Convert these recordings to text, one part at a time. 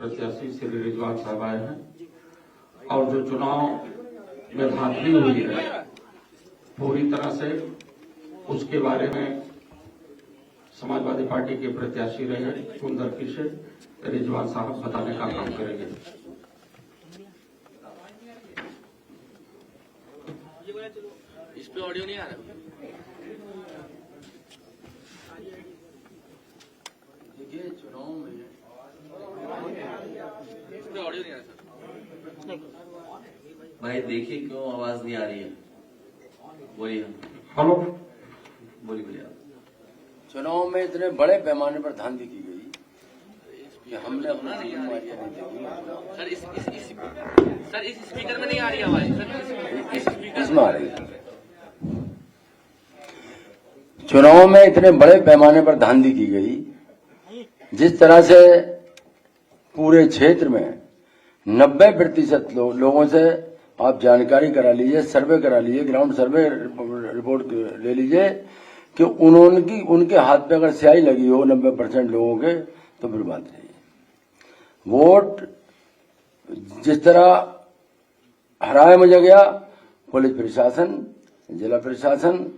प्रत्याशी श्री रिजवान साहब आए हैं और जो चुनाव में धांधली हुई है पूरी तरह से उसके बारे में समाजवादी पार्टी के प्रत्याशी रहे सुंदरकी से रिजवान साहब बताने का काम करेंगे। इस पे ऑडियो नहीं आ रहा। देखिए चुनाव में इस पे ऑडियो नहीं आ रहा। भाई देखिए क्यों आवाज नहीं आ रही है। बोलिए। हेलो, बोलिए। चुनाव में इतने बड़े पैमाने पर धांधली की गई कि हमने अपना जिम्मेदारियां नहीं देखी। सर इस स्पीकर में नहीं आ रही आवाज। सर इसमें आ रही है। चुनाव में इतने बड़े पैमाने पर धांधली की गई, जिस तरह से पूरे क्षेत्र में 90% लोगों से आप जानकारी करा लीजिए, सर्वे करा लीजिए, ग्राउंड सर्वे रिपोर्ट ले लीजिए कि उनके हाथ पे अगर स्याही लगी हो 90% लोगों के, तो फिर बात नहीं है। वोट जिस तरह हराया मुझे गया, पुलिस प्रशासन, जिला प्रशासन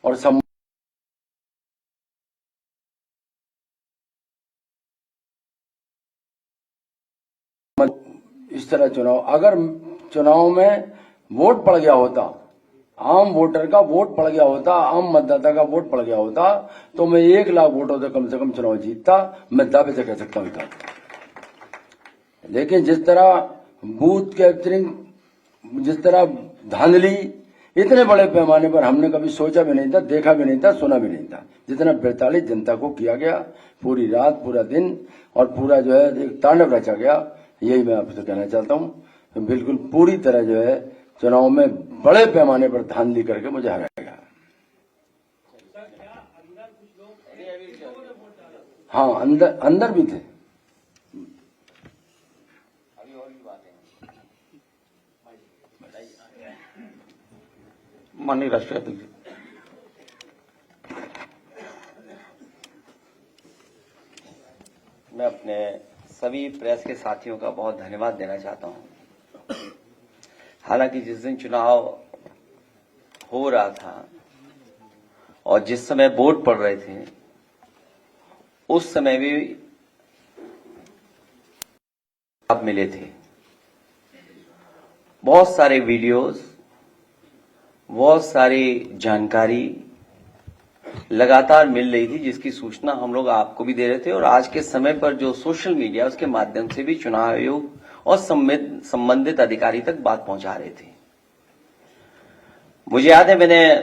और इस तरह अगर चुनाव में वोट पड़ गया होता, आम वोटर का वोट पड़ गया होता, आम मतदाता का वोट पड़ गया होता, तो मैं 1 लाख वोटों से कम चुनाव जीतता। मैं दावे से कह सकता हूं। लेकिन जिस तरह बूथ कैप्चरिंग, जिस तरह धांधली इतने बड़े पैमाने पर हमने कभी सोचा भी नहीं था, देखा भी नहीं था, सुना भी नहीं था। जितना 42 जनता को किया गया, पूरी रात पूरा दिन और पूरा जो है एक तांडव रचा गया, यही मैं आपसे कहना चाहता हूं। तो बिल्कुल पूरी तरह जो है चुनाव में बड़े पैमाने पर धांधली करके मुझे हराया गया। हाँ, अंदर भी थे। माननीय राष्ट्रीय अध्यक्ष, मैं अपने सभी प्रेस के साथियों का बहुत धन्यवाद देना चाहता हूं। हालांकि जिस दिन चुनाव हो रहा था और जिस समय वोट पड़ रहे थे, उस समय भी आप मिले थे। बहुत सारे वीडियोस, बहुत सारी जानकारी लगातार मिल रही थी, जिसकी सूचना हम लोग आपको भी दे रहे थे और आज के समय पर जो सोशल मीडिया उसके माध्यम से भी चुनाव आयोग और संबंधित अधिकारी तक बात पहुंचा रहे थे। मुझे याद है, मैंने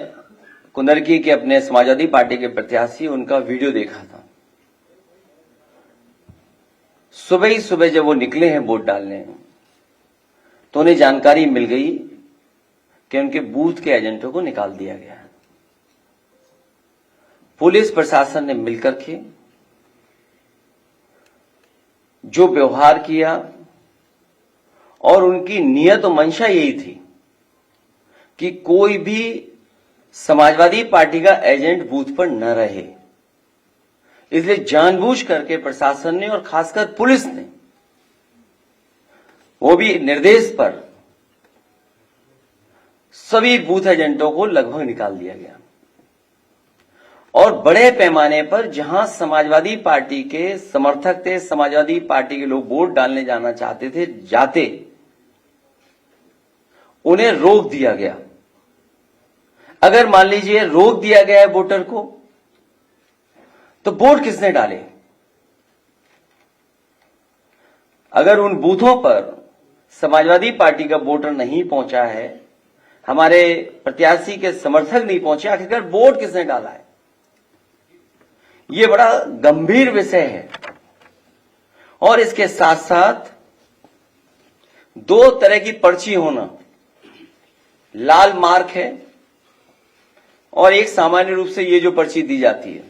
कुंदरकी के अपने समाजवादी पार्टी के प्रत्याशी उनका वीडियो देखा था। सुबह ही सुबह जब वो निकले हैं वोट डालने, तो उन्हें जानकारी मिल गई कि उनके बूथ के एजेंटों को निकाल दिया गया है। पुलिस प्रशासन ने मिलकर के जो व्यवहार किया, और उनकी नियत और मंशा यही थी कि कोई भी समाजवादी पार्टी का एजेंट बूथ पर न रहे। इसलिए जानबूझ करके प्रशासन ने और खासकर पुलिस ने, वो भी निर्देश पर, सभी बूथ एजेंटों को लगभग निकाल दिया गया। और बड़े पैमाने पर जहां समाजवादी पार्टी के समर्थक थे, समाजवादी पार्टी के लोग वोट डालने जाना चाहते थे, जाते उन्हें रोक दिया गया। अगर मान लीजिए रोक दिया गया है वोटर को, तो वोट किसने डाले? अगर उन बूथों पर समाजवादी पार्टी का वोटर नहीं पहुंचा है, हमारे प्रत्याशी के समर्थक नहीं पहुंचे, आखिरकार वोट किसने डाला है? ये बड़ा गंभीर विषय है। और इसके साथ साथ 2 तरह की पर्ची होना, लाल मार्क है और एक सामान्य रूप से ये जो पर्ची दी जाती है,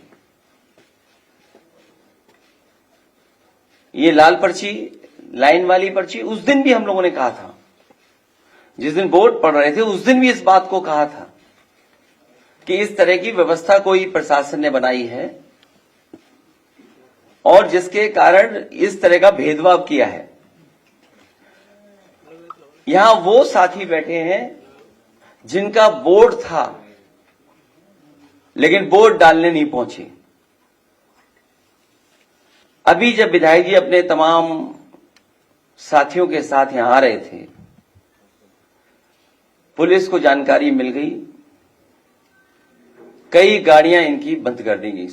ये लाल पर्ची, लाइन वाली पर्ची। उस दिन भी हम लोगों ने कहा था, जिस दिन वोट पड़ रहे थे, उस दिन भी इस बात को कहा था कि इस तरह की व्यवस्था कोई प्रशासन ने बनाई है और जिसके कारण इस तरह का भेदभाव किया है। यहां वो साथी बैठे हैं जिनका वोट था लेकिन वोट डालने नहीं पहुंचे। अभी जब विधायक जी अपने तमाम साथियों के साथ यहां आ रहे थे, पुलिस को जानकारी मिल गई, कई गाड़ियां इनकी बंद कर दी गई।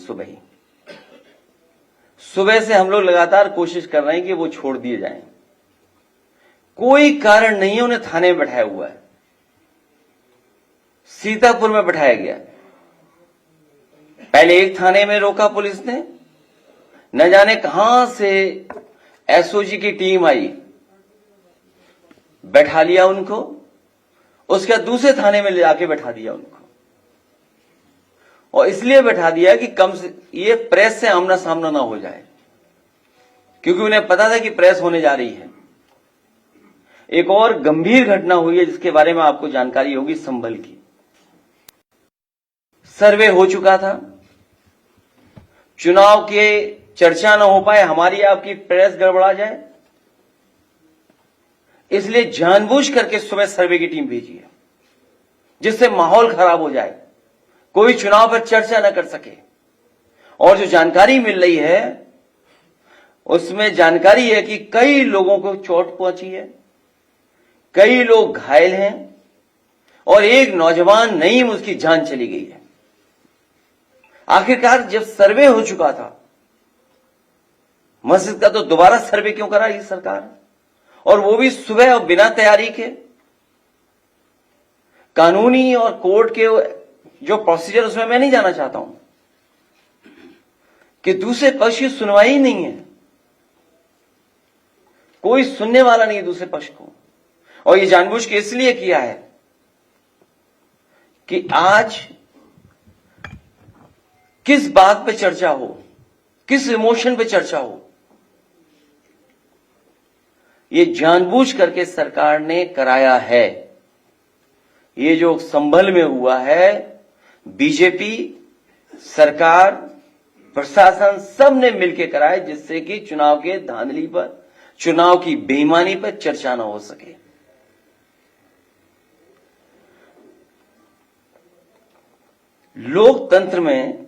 सुबह से हम लोग लगातार कोशिश कर रहे हैं कि वो छोड़ दिए जाएं। कोई कारण नहीं है, उन्हें थाने में बैठाया हुआ है, सीतापुर में बैठाया गया। पहले एक थाने में रोका पुलिस ने, न जाने कहां से एसओजी की टीम आई, बैठा लिया उनको, उसके बाद दूसरे थाने में ले जाके बैठा दिया उनको। और इसलिए बैठा दिया कि कम से ये प्रेस से आमना सामना ना हो जाए, क्योंकि उन्हें पता था कि प्रेस होने जा रही है। एक और गंभीर घटना हुई है जिसके बारे में आपको जानकारी होगी, संभल की। सर्वे हो चुका था, चुनाव के चर्चा न हो पाए, हमारी आपकी प्रेस गड़बड़ा जाए, इसलिए जानबूझ करके सुबह सर्वे की टीम भेजी है, जिससे माहौल खराब हो जाए, कोई चुनाव पर चर्चा न कर सके। और जो जानकारी मिल रही है उसमें जानकारी है कि कई लोगों को चोट पहुंची है, कई लोग घायल हैं और एक नौजवान नईम, उसकी जान चली गई है। आखिरकार जब सर्वे हो चुका था मस्जिद का, तो दोबारा सर्वे क्यों करा ये सरकार, और वो भी सुबह और बिना तैयारी के। कानूनी और कोर्ट के जो प्रोसीजर, उसमें मैं नहीं जाना चाहता हूं कि दूसरे पक्ष की सुनवाई नहीं है, कोई सुनने वाला नहीं है दूसरे पक्ष को। और ये जानबूझ के इसलिए किया है कि आज किस बात पे चर्चा हो, किस इमोशन पे चर्चा हो, ये जानबूझ करके सरकार ने कराया है। ये जो संभल में हुआ है, बीजेपी सरकार, प्रशासन, सब ने मिलकर कराया, जिससे कि चुनाव के धांधली पर, चुनाव की बेईमानी पर चर्चा न हो सके। लोकतंत्र में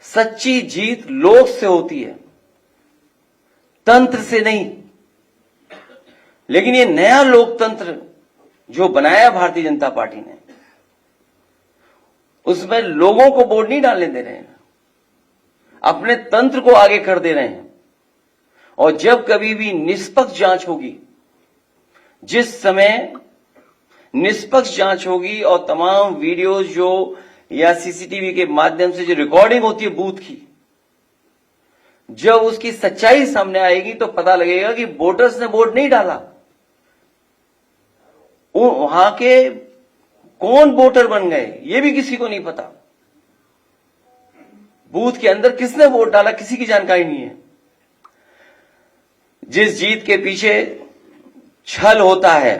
सच्ची जीत लोक से होती है, तंत्र से नहीं। लेकिन ये नया लोकतंत्र जो बनाया भारतीय जनता पार्टी ने, उसमें लोगों को वोट नहीं डालने दे रहे हैं, अपने तंत्र को आगे कर दे रहे हैं। और जब कभी भी निष्पक्ष जांच होगी, जिस समय निष्पक्ष जांच होगी और तमाम वीडियोज जो या सीसीटीवी के माध्यम से जो रिकॉर्डिंग होती है बूथ की, जब उसकी सच्चाई सामने आएगी तो पता लगेगा कि वोटर्स ने वोट नहीं डाला, वहां के कौन वोटर बन गए ये भी किसी को नहीं पता। बूथ के अंदर किसने वोट डाला किसी की जानकारी नहीं है। जिस जीत के पीछे छल होता है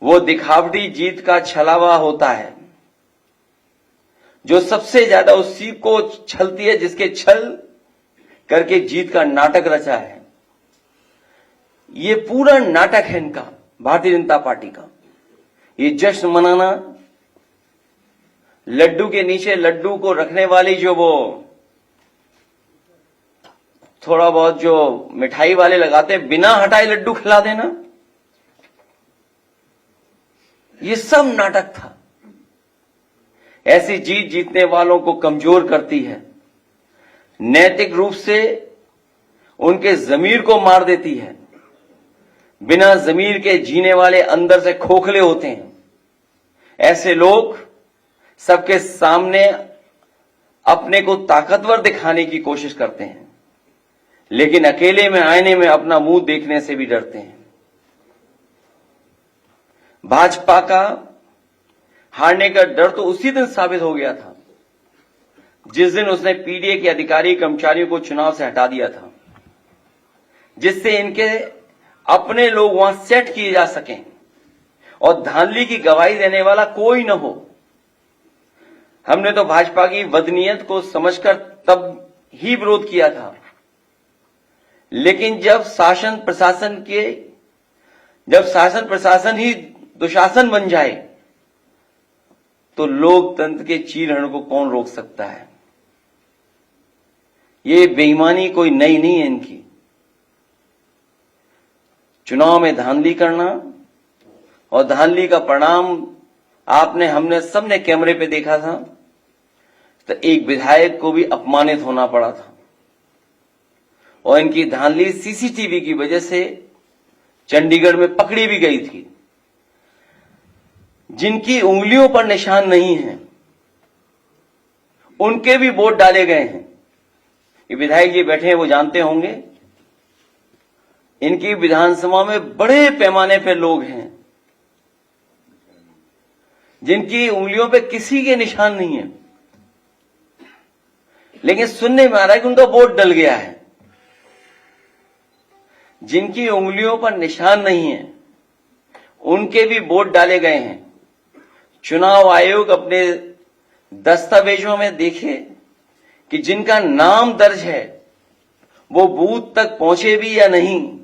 वो दिखावटी जीत का छलावा होता है। जो सबसे ज्यादा उस सीट को छलती है, जिसके छल करके जीत का नाटक रचा है। ये पूरा नाटक है इनका, भारतीय जनता पार्टी का। ये जश्न मनाना, लड्डू के नीचे लड्डू को रखने वाली जो वो थोड़ा बहुत जो मिठाई वाले लगाते हैं, बिना हटाए लड्डू खिला देना, ये सब नाटक था। ऐसी जीत जीतने वालों को कमजोर करती है, नैतिक रूप से उनके जमीर को मार देती है। बिना जमीर के जीने वाले अंदर से खोखले होते हैं। ऐसे लोग सबके सामने अपने को ताकतवर दिखाने की कोशिश करते हैं, लेकिन अकेले में आईने में अपना मुंह देखने से भी डरते हैं। भाजपा का हारने का डर तो उसी दिन साबित हो गया था जिस दिन उसने पीडीए के अधिकारी कर्मचारियों को चुनाव से हटा दिया था, जिससे इनके अपने लोग वहां सेट किए जा सकें और धांधली की गवाही देने वाला कोई न हो। हमने तो भाजपा की बदनीयत को समझकर तब ही विरोध किया था, लेकिन जब शासन प्रशासन ही दुशासन बन जाए तो लोकतंत्र के चीरहरण को कौन रोक सकता है। ये बेईमानी कोई नई नहीं है इनकी। चुनाव में धांधली करना, और धांधली का परिणाम हमने सबने कैमरे पे देखा था, तो एक विधायक को भी अपमानित होना पड़ा था। और इनकी धांधली सीसीटीवी की वजह से चंडीगढ़ में पकड़ी भी गई थी। जिनकी उंगलियों पर निशान नहीं है उनके भी वोट डाले गए हैं। ये विधायक जी बैठे हैं, वो जानते होंगे। इनकी विधानसभा में बड़े पैमाने पर लोग हैं जिनकी उंगलियों पे किसी के निशान नहीं है, लेकिन सुनने में आ रहा है कि उनका वोट डल गया है। जिनकी उंगलियों पर निशान नहीं है उनके भी वोट डाले गए हैं। चुनाव आयोग अपने दस्तावेजों में देखे कि जिनका नाम दर्ज है वो बूथ तक पहुंचे भी या नहीं।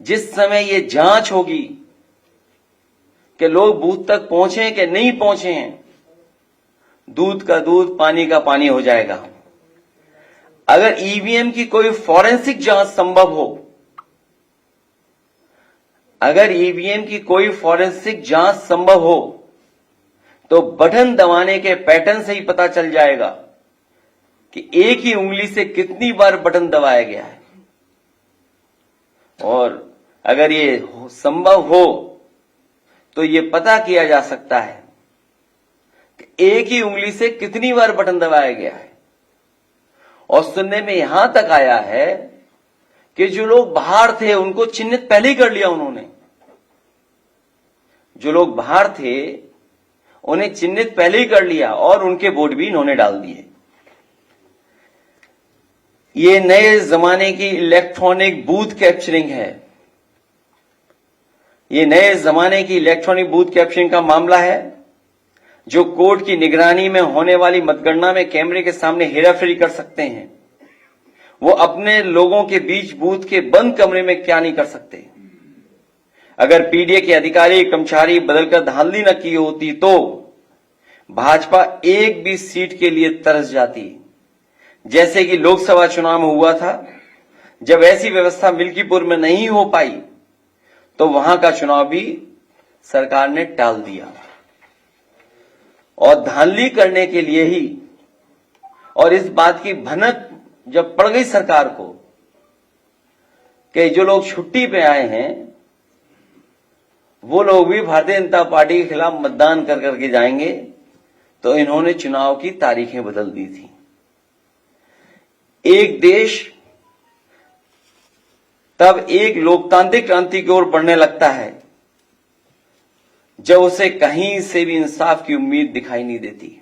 जिस समय ये जांच होगी कि लोग बूथ तक पहुंचे कि नहीं पहुंचे हैं, दूध का दूध पानी का पानी हो जाएगा। अगर ईवीएम की कोई फॉरेंसिक जांच संभव हो, तो बटन दबाने के पैटर्न से ही पता चल जाएगा कि एक ही उंगली से कितनी बार बटन दबाया गया है। और अगर ये संभव हो तो ये पता किया जा सकता है कि एक ही उंगली से कितनी बार बटन दबाया गया है। और सुनने में यहां तक आया है कि जो लोग बाहर थे उनको चिन्हित पहले ही कर लिया उन्होंने। जो लोग बाहर थे उन्हें चिन्हित पहले ही कर लिया और उनके वोट भी इन्होंने डाल दिए। ये नए जमाने की इलेक्ट्रॉनिक बूथ कैप्चरिंग है। ये नए जमाने की इलेक्ट्रॉनिक बूथ कैप्चरिंग का मामला है जो कोर्ट की निगरानी में होने वाली मतगणना में कैमरे के सामने हेराफेरी कर सकते हैं। वो अपने लोगों के बीच बूथ के बंद कमरे में क्या नहीं कर सकते। अगर पीडीए के अधिकारी कर्मचारी बदलकर धांधली न की होती तो भाजपा एक भी सीट के लिए तरस जाती, जैसे कि लोकसभा चुनाव में हुआ था। जब ऐसी व्यवस्था मिल्कीपुर में नहीं हो पाई तो वहां का चुनाव भी सरकार ने टाल दिया। और धांधली करने के लिए ही, और इस बात की भनक जब पड़ गई सरकार को कि जो लोग छुट्टी पे आए हैं वो लोग भी भारतीय जनता पार्टी के खिलाफ मतदान कर करके जाएंगे, तो इन्होंने चुनाव की तारीखें बदल दी थी। एक देश तब एक लोकतांत्रिक क्रांति की ओर बढ़ने लगता है जब उसे कहीं से भी इंसाफ की उम्मीद दिखाई नहीं देती।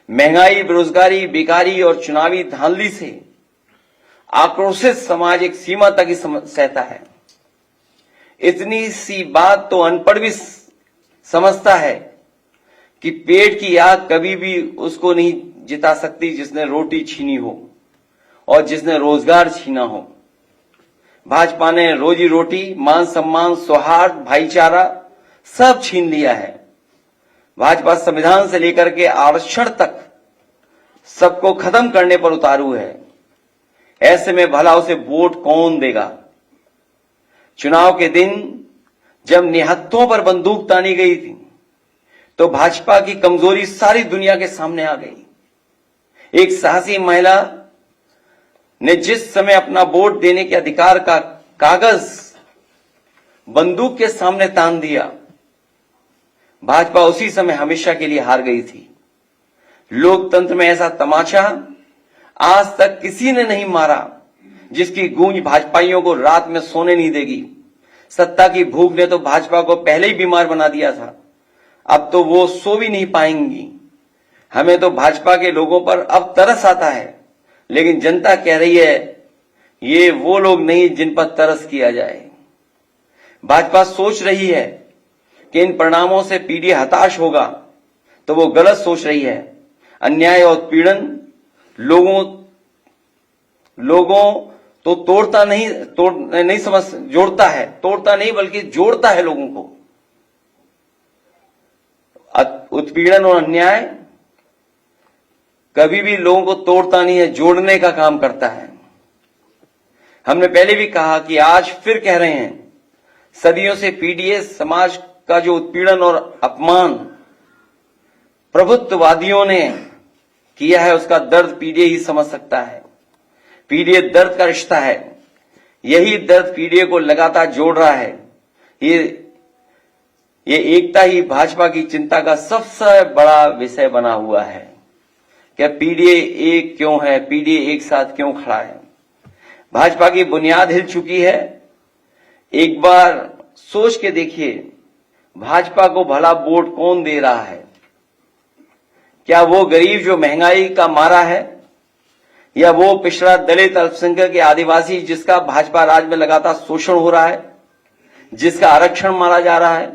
महंगाई, बेरोजगारी, बेकारी और चुनावी धांधली से आक्रोशित समाज एक सीमा तक ही सहता है। इतनी सी बात तो अनपढ़ भी समझता है कि पेट की आग कभी भी उसको नहीं जिता सकती जिसने रोटी छीनी हो और जिसने रोजगार छीना हो। भाजपा ने रोजी रोटी, मान सम्मान, सौहार्द, भाईचारा सब छीन लिया है। भाजपा संविधान से लेकर के आरक्षण तक सबको खत्म करने पर उतारू है। ऐसे में भला उसे वोट कौन देगा। चुनाव के दिन जब निहत्थों पर बंदूक तानी गई थी तो भाजपा की कमजोरी सारी दुनिया के सामने आ गई। एक साहसी महिला ने जिस समय अपना वोट देने के अधिकार का कागज बंदूक के सामने तान दिया, भाजपा उसी समय हमेशा के लिए हार गई थी। लोकतंत्र में ऐसा तमाचा आज तक किसी ने नहीं मारा जिसकी गूंज भाजपाइयों को रात में सोने नहीं देगी। सत्ता की भूख ने तो भाजपा को पहले ही बीमार बना दिया था, अब तो वो सो भी नहीं पाएंगी। हमें तो भाजपा के लोगों पर अब तरस आता है, लेकिन जनता कह रही है ये वो लोग नहीं जिन पर तरस किया जाए। भाजपा सोच रही है कि इन परिणामों से पीडीए हताश होगा, तो वो गलत सोच रही है। अन्याय और पीड़न लोगों तो तोड़ता नहीं समझ जोड़ता है, तोड़ता नहीं बल्कि जोड़ता है लोगों को। उत्पीड़न और अन्याय कभी भी लोगों को तोड़ता नहीं है, जोड़ने का काम करता है। हमने पहले भी कहा कि आज फिर कह रहे हैं, सदियों से पीडीएस समाज का जो उत्पीड़न और अपमान प्रभुत्ववादियों ने किया है, उसका दर्द पीडीए ही समझ सकता है। पीडीए दर्द का रिश्ता है, यही दर्द पीडीए को लगातार जोड़ रहा है। ये एकता ही भाजपा की चिंता का सबसे बड़ा विषय बना हुआ है। क्या पीडीए एक क्यों है, पीडीए एक साथ क्यों खड़ा है? भाजपा की बुनियाद हिल चुकी है। एक बार सोच के देखिए, भाजपा को भला वोट कौन दे रहा है? क्या वो गरीब जो महंगाई का मारा है, या वो पिछड़ा दलित अल्पसंख्यक या आदिवासी जिसका भाजपा राज में लगातार शोषण हो रहा है, जिसका आरक्षण मारा जा रहा है,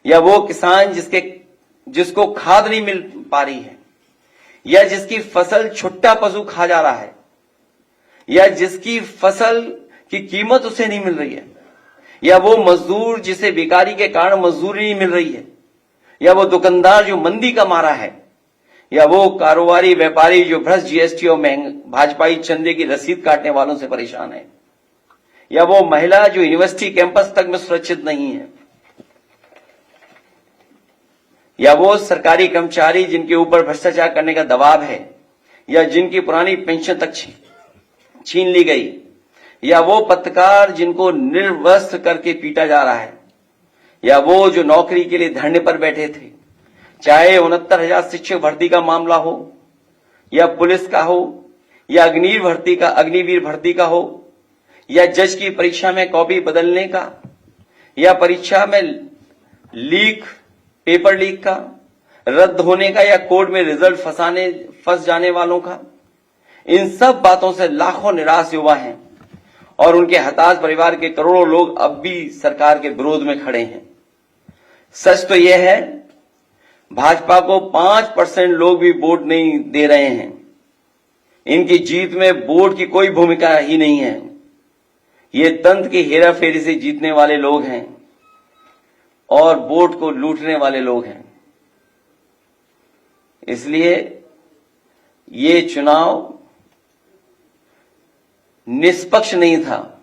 या वो किसान जिसको खाद नहीं मिल पा रही है, या जिसकी फसल छुट्टा पशु खा जा रहा है, या जिसकी फसल की कीमत उसे नहीं मिल रही है, या वो मजदूर जिसे बेकारी के कारण मजदूरी नहीं मिल रही है, या वो दुकानदार जो मंदी का मारा है, या वो कारोबारी व्यापारी जो भ्रष्ट जीएसटी और भाजपाई चंदे की रसीद काटने वालों से परेशान है, या वो महिला जो यूनिवर्सिटी कैंपस तक में सुरक्षित नहीं है, या वो सरकारी कर्मचारी जिनके ऊपर भ्रष्टाचार करने का दबाव है, या जिनकी पुरानी पेंशन तक छीन ली गई, या वो पत्रकार जिनको निर्वस्त्र करके पीटा जा रहा है, या वो जो नौकरी के लिए धरने पर बैठे थे, चाहे 69,000 शिक्षक भर्ती का मामला हो, या पुलिस का हो, या अग्निवीर भर्ती का हो, या जज की परीक्षा में कॉपी बदलने का, या परीक्षा में पेपर लीक का, रद्द होने का, या कोर्ट में रिजल्ट फंस जाने वालों का। इन सब बातों से लाखों निराश युवा हैं और उनके हताश परिवार के करोड़ों लोग अब भी सरकार के विरोध में खड़े हैं। सच तो यह है, भाजपा को 5% लोग भी वोट नहीं दे रहे हैं। इनकी जीत में वोट की कोई भूमिका ही नहीं है। ये तंत्र की हेराफेरी से जीतने वाले लोग हैं और वोट को लूटने वाले लोग हैं। इसलिए ये चुनाव निष्पक्ष नहीं था,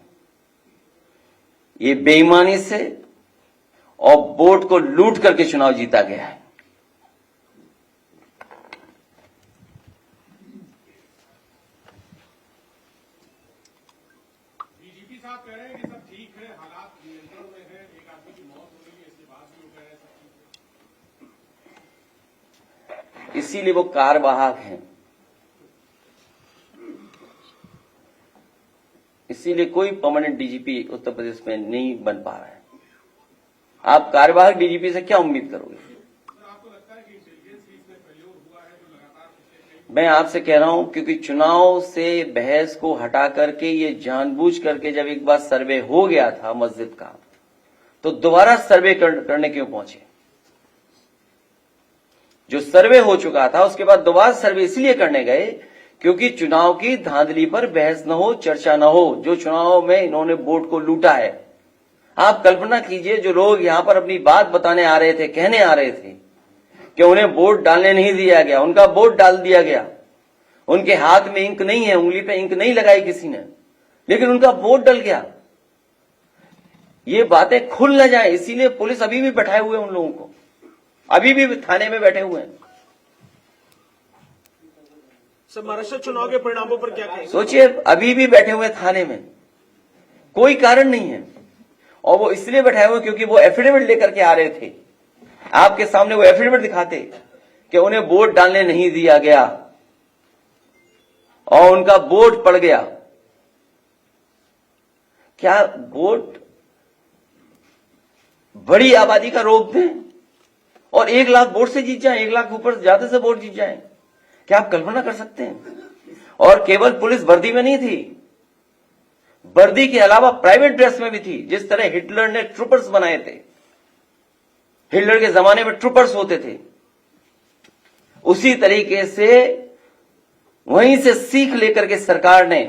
ये बेईमानी से और वोट को लूट करके चुनाव जीता गया है। डीजीपी साहब कह रहे हैं कि सब ठीक है, हालात नियंत्रण में है, एक आदमी की मौत हो गई है, इसके बाद भी वो कह रहे हैं सब ठीक है। इसीलिए वो कार्यवाहक हैं, इसीलिए कोई परमानेंट डीजीपी उत्तर प्रदेश में नहीं बन पा रहा है। आप कार्यवाहक डीजीपी से क्या उम्मीद करोगे? आपको लगता है कि इंटेलिजेंस इसमें फेल्योर हुआ है जो लगातार? मैं आपसे कह रहा हूं, क्योंकि चुनाव से बहस को हटा करके ये जानबूझ करके जब एक बार सर्वे हो गया था मस्जिद का, तो दोबारा सर्वे करने क्यों पहुंचे? जो सर्वे हो चुका था उसके बाद दोबारा सर्वे इसलिए करने गए क्योंकि चुनाव की धांधली पर बहस न हो, चर्चा न हो। जो चुनाव में इन्होंने वोट को लूटा है, आप कल्पना कीजिए, जो लोग यहां पर अपनी बात बताने आ रहे थे, कहने आ रहे थे कि उन्हें वोट डालने नहीं दिया गया, उनका वोट डाल दिया गया, उनके हाथ में इंक नहीं है, उंगली पे इंक नहीं लगाई किसी ने, लेकिन उनका वोट डल गया। ये बातें खुल न जाए, इसीलिए पुलिस अभी भी बैठाए हुए उन लोगों को, अभी भी थाने में बैठे हुए हैं। सर, महाराष्ट्र चुनाव के परिणामों पर क्या कहेंगे? सोचिए, अभी भी बैठे हुए थाने में, कोई कारण नहीं है, और वो इसलिए बैठाए हुए क्योंकि वो एफिडेविट लेकर के आ रहे थे। आपके सामने वो एफिडेविट दिखाते कि उन्हें वोट डालने नहीं दिया गया और उनका वोट पड़ गया। क्या वोट बड़ी आबादी का रोक दें और 1 लाख वोट से जीत जाए, 1 लाख ऊपर ज्यादा से वोट जीत जाए? क्या आप कल्पना कर सकते हैं? और केवल पुलिस वर्दी में नहीं थी, वर्दी के अलावा प्राइवेट ड्रेस में भी थी। जिस तरह हिटलर ने ट्रूपर्स बनाए थे, हिटलर के जमाने में ट्रूपर्स होते थे, उसी तरीके से वहीं से सीख लेकर के सरकार ने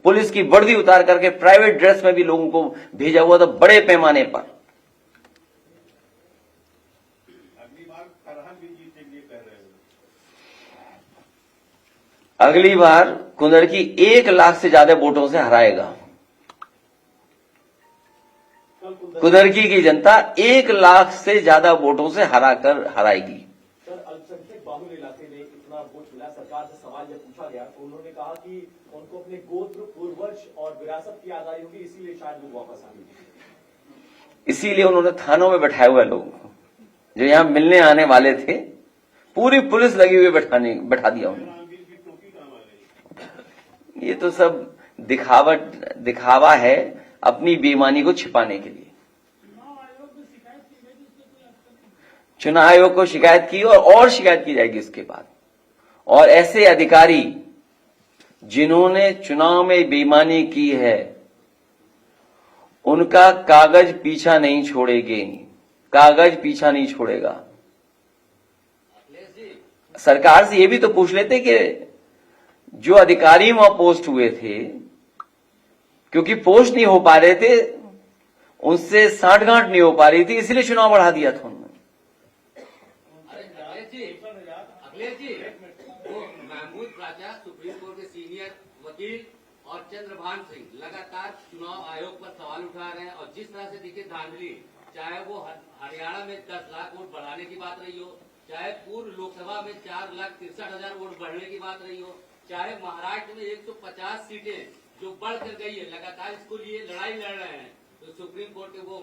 पुलिस की वर्दी उतार करके प्राइवेट ड्रेस में भी लोगों को भेजा हुआ था बड़े पैमाने पर। अगली बार करहल भी जीतेंगे कह रहे हो। अगली बार कुंदरकी 1 लाख से ज्यादा वोटों से हराएगा। कुंदरकी की जनता 1 लाख से ज्यादा वोटों से हराएगी। सर, अल्पसंख्यक बाहुल इलाके में इतना वोट मिला, सरकार से सवाल जब पूछा गया तो उन्होंने कहा कि उनको अपने गोत्र, पूर्वज और विरासत की याद आई होगी, इसीलिए शायद वो वापस आ गए। इसीलिए उन्होंने थानों में बैठाए हुए लोगों को जो यहां मिलने आने वाले थे, पूरी पुलिस लगी हुई बैठा दिया उन्होंने। ये तो सब दिखावा है अपनी बेईमानी को छिपाने के लिए। चुनाव आयोग को शिकायत की और शिकायत की जाएगी इसके बाद। और ऐसे अधिकारी जिन्होंने चुनाव में बेईमानी की है उनका कागज पीछा नहीं छोड़ेंगे, कागज पीछा नहीं छोड़ेगा। सरकार से ये भी तो पूछ लेते कि जो अधिकारी वहां पोस्ट हुए थे, क्योंकि पोस्ट नहीं हो पा रहे थे, उनसे साठगांठ नहीं हो पा रही थी, इसलिए चुनाव बढ़ा दिया था उन्होंने। अखिलेश जी, वो महमूद प्राचा सुप्रीम कोर्ट के सीनियर वकील और चंद्रभान सिंह लगातार चुनाव आयोग पर सवाल उठा रहे हैं, और जिस तरह से दिखे धांधली, चाहे वो हरियाणा में 10 लाख वोट बढ़ाने की बात रही हो, चाहे पूर्व लोकसभा में 4,63,000 वोट बढ़ने की बात रही हो, चाहे महाराष्ट्र में 150 सीटें जो बढ़कर गई है, लगातार इसको लिए लड़ाई लड़ रहे हैं। तो सुप्रीम कोर्ट के वो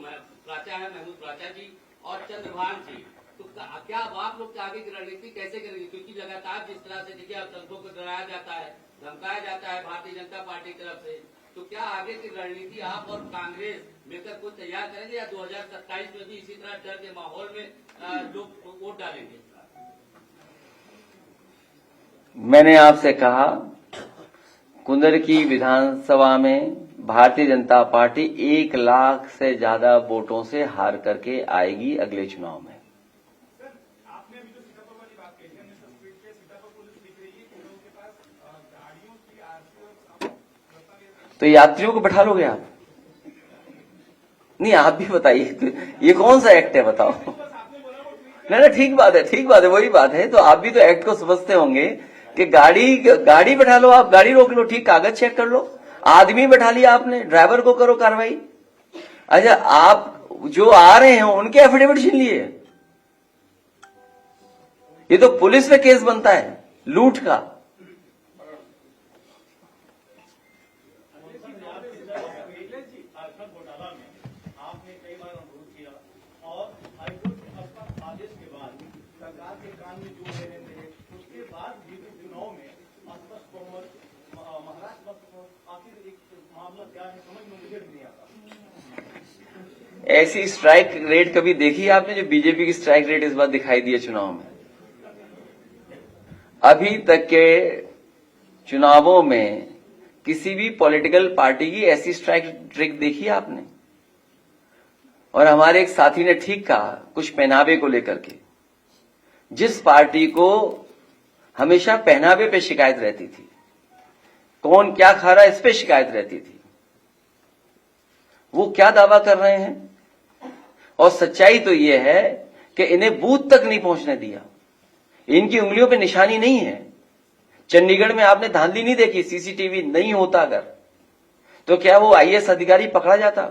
प्राचा है महमूद प्राचा जी और चंद्रभान जी, तो क्या आप लोग के आगे की रणनीति कैसे करेंगे? क्योंकि लगातार जिस तरह से देखिए आप संतों को डराया जाता है, धमकाया जाता है भारतीय जनता पार्टी की तरफ से, तो क्या आगे की रणनीति आप और कांग्रेस मिलकर कुछ तैयार करेंगे, या 2027 में भी इसी तरह डर के माहौल में लोग वोट डालेंगे? मैंने आपसे कहा, कुंदरकी विधानसभा में भारतीय जनता पार्टी 1 लाख से ज्यादा वोटों से हार करके आएगी अगले चुनाव में। आपने अभी जो सीतापुर वाली बात कही है, सीतापुर पुलिस दिख रही है कि लोगों के पास गाड़ियों की आरसी और तो यात्रियों को बैठा लोगे आप? नहीं, आप भी बताइए, ये कौन सा एक्ट है बताओ। नहीं, ठीक बात है, वही बात है। तो आप भी तो एक्ट को समझते होंगे कि गाड़ी बैठा लो, आप गाड़ी रोक लो, ठीक, कागज चेक कर लो, आदमी बैठा लिया आपने, ड्राइवर को करो कार्रवाई। अच्छा, आप जो आ रहे हैं उनके एफिडेविट छीन लिए, ये तो पुलिस पे केस बनता है लूट का। घोटाला में आपने कई बार अनुरोध किया और हाईकोर्ट के आदेश के बाद सरकार के कान में जो लेने थे, उसके बाद भी चुनाव में अस्पष्ट बहुमत, महाराष्ट्र आखिर एक मामला क्या है समझ में मुझे नहीं आता। ऐसी स्ट्राइक रेट कभी देखी आपने जो बीजेपी की स्ट्राइक रेट इस बार दिखाई दी है चुनाव में? अभी तक के चुनावों में किसी भी पॉलिटिकल पार्टी की ऐसी स्ट्राइक रेट देखी आपने? और हमारे एक साथी ने ठीक कहा कुछ पहनावे को लेकर के, जिस पार्टी को हमेशा पहनावे पे शिकायत रहती थी, कौन क्या खा रहा है इस पे शिकायत रहती थी, वो क्या दावा कर रहे हैं? और सच्चाई तो यह है कि इन्हें बूथ तक नहीं पहुंचने दिया, इनकी उंगलियों पे निशानी नहीं है। चंडीगढ़ में आपने धांधली नहीं देखी, सीसीटीवी नहीं होता अगर, तो क्या वो आईएएस अधिकारी पकड़ा जाता?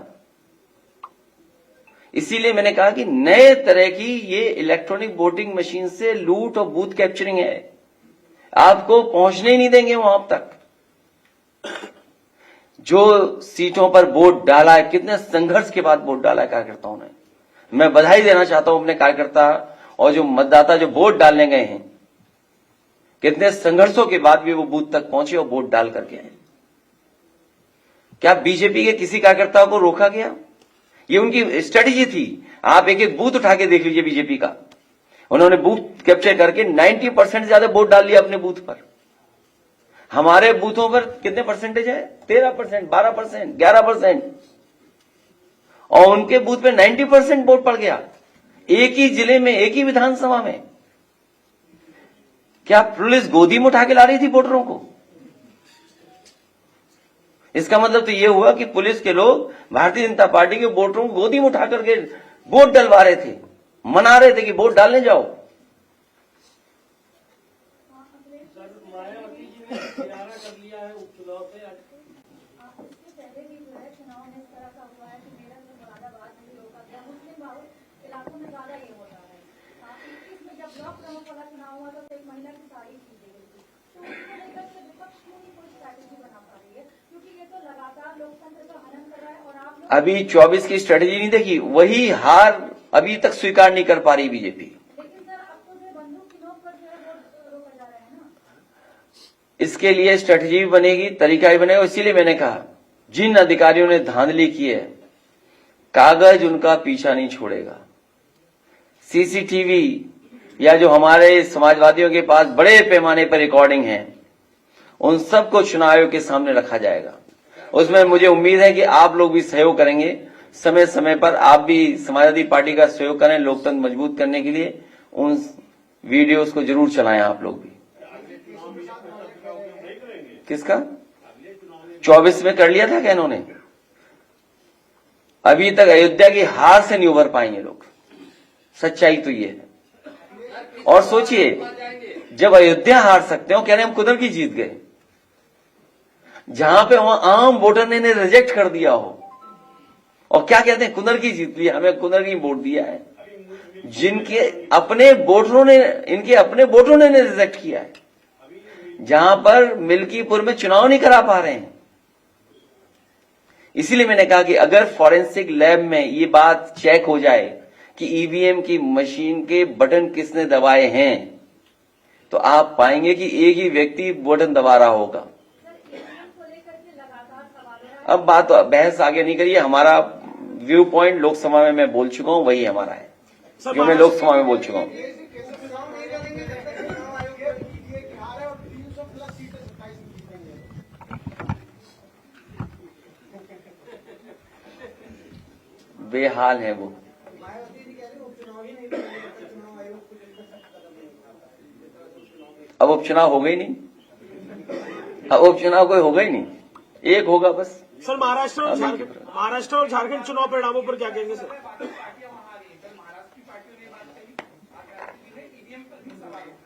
इसीलिए मैंने कहा कि नए तरह की ये इलेक्ट्रॉनिक वोटिंग मशीन से लूट और बूथ कैप्चरिंग है, आपको पहुंचने ही नहीं देंगे वहां तक। जो सीटों पर वोट डाला है, कितने संघर्ष के बाद वोट डाला है कार्यकर्ताओं ने, मैं बधाई देना चाहता हूं अपने कार्यकर्ता और जो मतदाता जो वोट डालने गए हैं, कितने संघर्षों के बाद भी वो बूथ तक पहुंचे और वोट डाल करके आए। क्या बीजेपी के किसी कार्यकर्ता को रोका गया? ये उनकी स्ट्रेटेजी थी। आप एक एक बूथ उठा के देख लीजिए बीजेपी का, उन्होंने बूथ कैप्चर करके 90% से ज्यादा वोट डाल लिया अपने बूथ पर। हमारे बूथों पर कितने परसेंटेज है? 13%, 12%, 11%, और उनके बूथ पे 90% वोट पड़ गया, एक ही जिले में, एक ही विधानसभा में। क्या पुलिस गोदी में उठा के ला रही थी वोटरों को? इसका मतलब तो ये हुआ कि पुलिस के लोग भारतीय जनता पार्टी के वोटरों को गोदी में उठा करके वोट डलवा रहे थे, मना रहे थे कि वोट डालने जाओ। मायावती जी ने किनारा कर लिया है उपचुनाव से। इससे पहले भी जो है चुनाव में इस तरह का हुआ है कि मेरठ में मुरादाबाद में रोका गया, मुस्लिम बहुल इलाकों में ज्यादा ये होता है। इसमें जब ब्लॉक प्रमुख वाला चुनाव हुआ तो एक महिला की तारीफ की गई थी, तो उसको लेकर के विपक्ष क्यों नहीं कोई स्ट्रैटेजी बना पा रही है? क्योंकि ये तो लगातार लोकतंत्र का हनन कर रहा है और आप लोग अभी 24 की स्ट्रेटेजी नहीं देखी, वही हार अभी तक स्वीकार नहीं कर पा रही बीजेपी। लेकिन सर अब तो जो बंदूक की नोक पर जो है वोट रोका जा रहा है ना। इसके लिए स्ट्रेटेजी भी बनेगी, तरीका भी बनेगा। इसीलिए मैंने कहा जिन अधिकारियों ने धांधली की है, कागज उनका पीछा नहीं छोड़ेगा। सीसीटीवी या जो हमारे समाजवादियों के पास बड़े पैमाने पर रिकॉर्डिंग है, उन सबको चुनाव आयोग के सामने रखा जाएगा। उसमें मुझे उम्मीद है कि आप लोग भी सहयोग करेंगे। समय समय पर आप भी समाजवादी पार्टी का सहयोग करें लोकतंत्र मजबूत करने के लिए। उन वीडियोस को जरूर चलाएं आप लोग भी। किसका 24 में कर लिया था क्या इन्होंने? अभी तक अयोध्या की हार से नहीं उभर पाएंगे लोग, सच्चाई तो ये है। और सोचिए, जब अयोध्या हार सकते हो, कह रहे हम कुदर की जीत गए, जहां पे वहां आम वोटर ने रिजेक्ट कर दिया हो, और क्या कहते हैं कुदर की जीत ली, हमें कुदर की वोट दिया है, जिनके अपने वोटरों ने, इनके अपने वोटरों ने रिजेक्ट किया है, जहां पर मिल्कीपुर में चुनाव नहीं करा पा रहे हैं। इसीलिए मैंने कहा कि अगर फॉरेंसिक लैब में ये बात चेक हो जाए कि ईवीएम की मशीन के बटन किसने दबाए हैं, तो आप पाएंगे कि एक ही व्यक्ति बटन दबा रहा होगा। अब बात बहस आगे नहीं करिए। हमारा व्यू पॉइंट लोकसभा में मैं बोल चुका हूं, वही हमारा है जो मैं लोकसभा में बोल चुका हूं। चुनाव नहीं लड़ेंगे जब तक चुनाव आयोग ये हार है और 300+ सीटें 27 जीतेंगे। बेहाल है वो। मायावती जी कह रहे हैं उपचुनाव ही नहीं लड़ेंगे जब तक चुनाव आयोग को लेकर कदम नहीं उठाता। अब उपचुनाव हो गई नहीं, अब उपचुनाव कोई होगा ही नहीं, एक होगा बस। सर महाराष्ट्र और झारखंड चुनाव परिणामों पर क्या कहेंगे सर?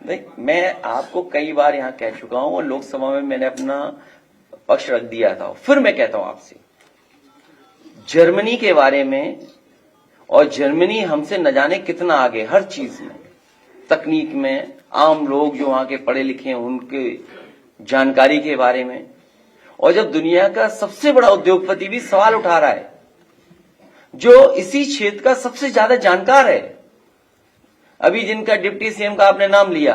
नहीं, मैं आपको कई बार यहां कह चुका हूं और लोकसभा में मैंने अपना पक्ष रख दिया था। फिर मैं कहता हूं आपसे, जर्मनी के बारे में, और जर्मनी हमसे न जाने कितना आगे हर चीज में, तकनीक में, आम लोग जो वहां के पढ़े लिखे हैं उनके जानकारी के बारे में, और जब दुनिया का सबसे बड़ा उद्योगपति भी सवाल उठा रहा है, जो इसी क्षेत्र का सबसे ज्यादा जानकार है। अभी जिनका डिप्टी सीएम का आपने नाम लिया,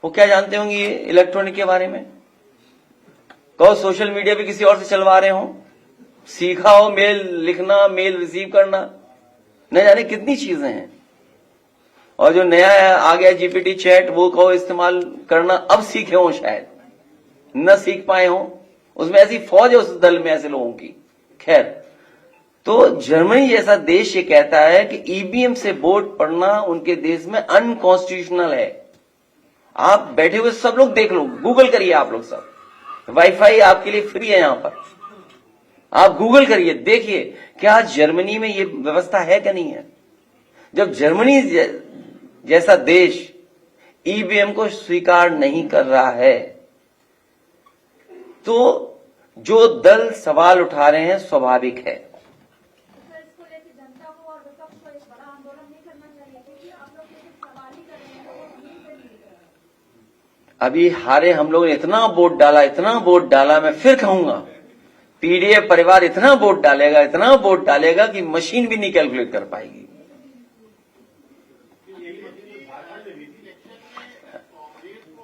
वो क्या जानते होंगे इलेक्ट्रॉनिक के बारे में? कहो सोशल मीडिया पे किसी और से चलवा रहे हो, सीखा हो मेल लिखना, मेल रिसीव करना, न जाने कितनी चीजें हैं। और जो नया आ गया जीपीटी चैट, वो कहो इस्तेमाल करना, अब सीखे हो, शायद न सीख पाए हो। उसमें ऐसी फौज है उस दल में ऐसे लोगों की। खैर, तो जर्मनी जैसा देश ये कहता है कि ईवीएम से वोट पड़ना उनके देश में अनकॉन्स्टिट्यूशनल है। आप बैठे हुए सब लोग देख लो, गूगल करिए आप लोग सब, वाईफाई आपके लिए फ्री है यहां पर, आप गूगल करिए, देखिए क्या जर्मनी में ये व्यवस्था है क्या नहीं है। जब जर्मनी जैसा देश ईवीएम को स्वीकार नहीं कर रहा है, तो जो दल सवाल उठा रहे हैं स्वाभाविक है। इसको लेकर जनता को और विपक्ष को एक बड़ा आंदोलन नहीं करना चाहिए, क्योंकि आप लोग सिर्फ सवाल ही कर रहे हैं, लोगों को नहीं कर रहे हैं। अभी हारे हम लोगों ने इतना वोट डाला, मैं फिर कहूंगा पीडीएफ परिवार इतना वोट डालेगा कि मशीन भी नहीं कैलकुलेट कर पाएगी।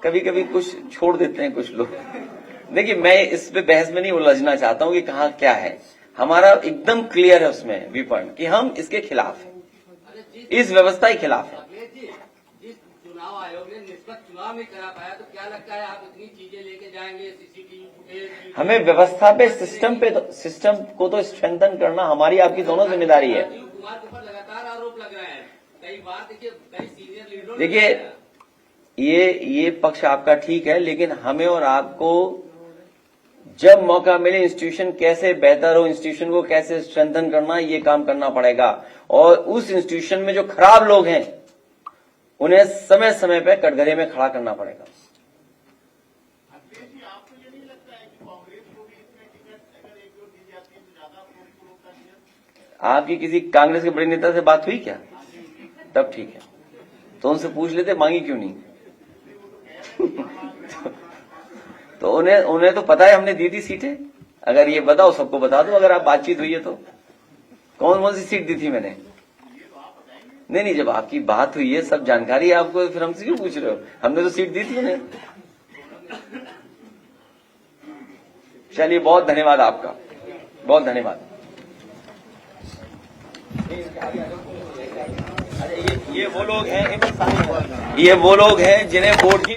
कभी कभी कुछ छोड़ देते हैं कुछ लोग। देखिए, मैं इस पे बहस में नहीं उलझना चाहता हूं कि कहां क्या है। हमारा एकदम क्लियर है उसमें व्यू पॉइंट कि हम इसके खिलाफ हैं, इस व्यवस्था के खिलाफ है। अखिलेश जी, जिस चुनाव आयोग ने निष्पक्ष चुनाव नहीं करा पाया, तो क्या लगता है आप इतनी चीजें लेके जाएंगे, सीसीटीवी फुटेज? हमें व्यवस्था पे, सिस्टम को तो स्ट्रेंथन करना हमारी आपकी दोनों जिम्मेदारी है। राजीव कुमार के ऊपर लगातार आरोप लग रहे हैं, कई बार देखिए कई सीनियर लीडरों ने देखिए, बताया। ये पक्ष आपका ठीक है, लेकिन हमें और आपको जब मौका मिले इंस्टीट्यूशन कैसे बेहतर हो, इंस्टीट्यूशन को कैसे स्ट्रेंथन करना, ये काम करना पड़ेगा। और उस इंस्टीट्यूशन में जो खराब लोग हैं उन्हें समय समय पे कटघरे में खड़ा करना पड़ेगा। अखिलेश जी, आपको ये नहीं लगता है कि कांग्रेस को भी इसमें टिकट अगर एक दो दी जाती है तो ज्यादा उपयुक्त होता है? आपकी किसी कांग्रेस के बड़े नेता से बात हुई क्या? तब ठीक है, तो उनसे पूछ लेते मांगी क्यों नहीं। तो उन्हें तो पता है हमने दी थी सीटें। अगर ये बताओ, सबको बता दो, अगर आप बातचीत हुई है तो कौन कौन सी सीट दी थी मैंने। नहीं, जब आपकी बात हुई है, सब जानकारी है आपको, फिर हमसे क्यों पूछ रहे हो? हमने तो सीट दी थी उन्हें। चलिए, बहुत धन्यवाद आपका, बहुत धन्यवाद। ये वो लोग हैं जिन्हें वोट की